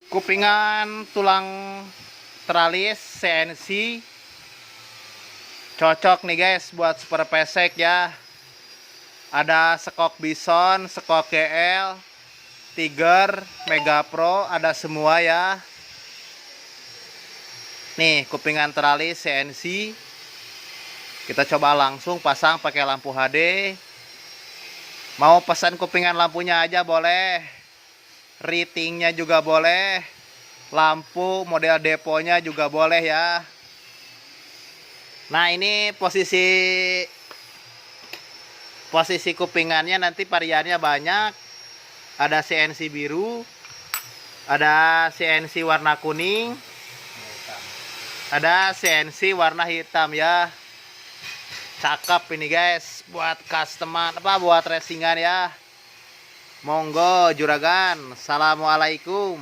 Kupingan tulang teralis CNC cocok nih guys buat super pesek ya. Ada sekok bison, sekok GL, Tiger, Mega Pro, ada semua ya. Nih kupingan teralis CNC. Kita coba langsung pasang pakai lampu HD. Mau pesan kupingan lampunya aja boleh, ratingnya juga boleh, lampu model deponya juga boleh ya. Nah ini posisi kupingannya nanti variannya banyak. Ada CNC biru, ada CNC warna kuning, ada CNC warna hitam ya. Cakep ini guys, buat customer buat racingan ya. Monggo juragan. Assalamualaikum.